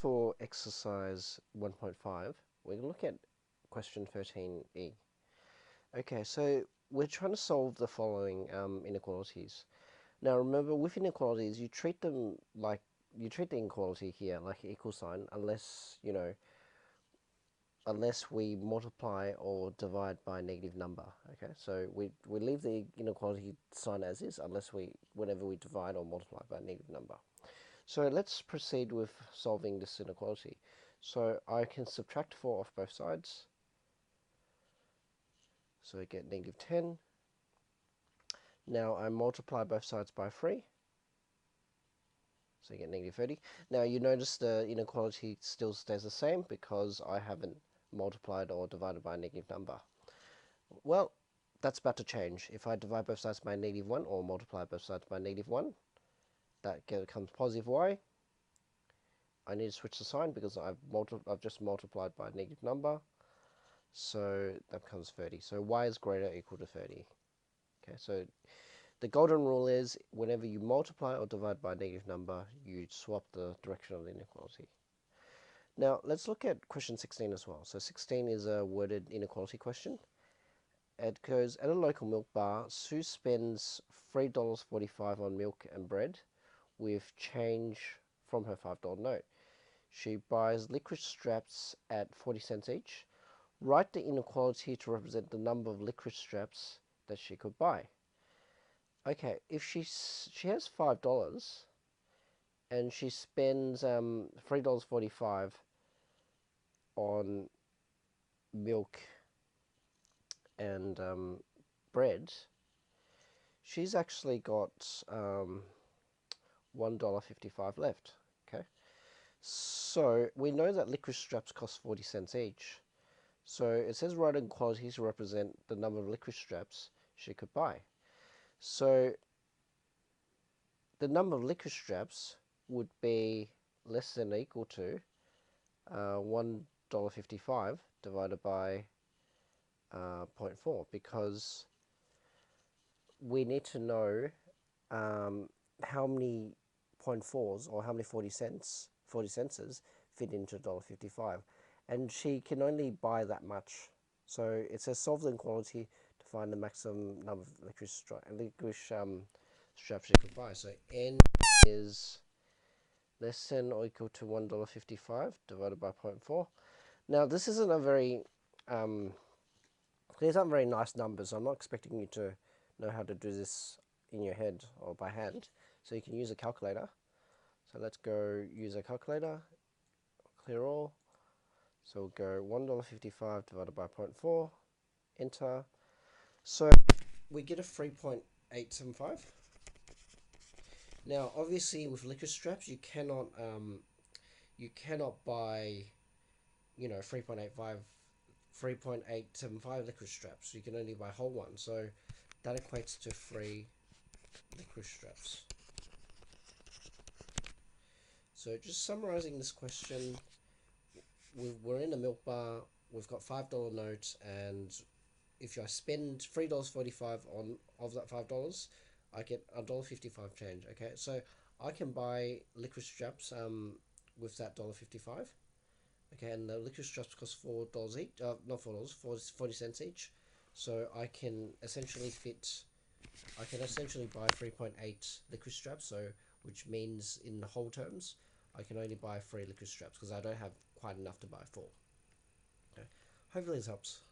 for exercise 1.5, we're going to look at question 13e. Okay, so we're trying to solve the following inequalities. Now remember, with inequalities, you treat them like, you treat the inequality here like an equal sign, unless, unless we multiply or divide by a negative number. Okay, so we leave the inequality sign as is, whenever we divide or multiply by a negative number. So let's proceed with solving this inequality. So I can subtract 4 off both sides. So I get negative 10. Now I multiply both sides by 3. So you get negative 30. Now you notice the inequality still stays the same because I haven't multiplied or divided by a negative number. Well, that's about to change. If I divide both sides by negative 1 or multiply both sides by negative 1, that becomes positive y. I need to switch the sign because I've just multiplied by a negative number. So that becomes 30. So y is greater or equal to 30. Okay, so the golden rule is whenever you multiply or divide by a negative number, you swap the direction of the inequality. Now let's look at question 16 as well. So 16 is a worded inequality question. It goes, at a local milk bar, Sue spends $3.45 on milk and bread with change from her $5 note. She buys licorice straps at 40 cents each. Write the inequality to represent the number of licorice straps that she could buy. Okay, if she has $5 and she spends $3.45 on milk and bread, she's actually got $1.55 left. Okay, so we know that licorice straps cost 40 cents each. So it says write inequality to represent the number of licorice straps she could buy. So the number of licorice straps would be less than or equal to $1.55 divided by 0.4, because we need to know how many 0.4s or how many 40 cents fit into $1.55, and she can only buy that much. So it says solve the inequality to find the maximum number of licorice straps she could buy. So n is less than or equal to $1.55 divided by 0.4. Now this isn't a very these aren't very nice numbers, so I'm not expecting you to know how to do this in your head or by hand. So you can use a calculator. So let's go use a calculator, clear all. So we'll go $1.55 divided by 0.4, enter. So we get a 3.875. Now obviously with licorice straps you cannot buy 3.875 licorice straps. You can only buy whole ones. So that equates to 3 licorice straps. So just summarizing this question, we're in a milk bar, we've got $5 note, and if I spend $3.45 of that $5, I get $1.55 change. Okay, so I can buy licorice straps with that $1.55. Okay, and the licorice straps cost $4 each, not $4, 40 cents each. So I can essentially buy 3.8 licorice straps, so which means in the whole terms, I can only buy 3 licorice straps because I don't have quite enough to buy 4. Okay, hopefully this helps.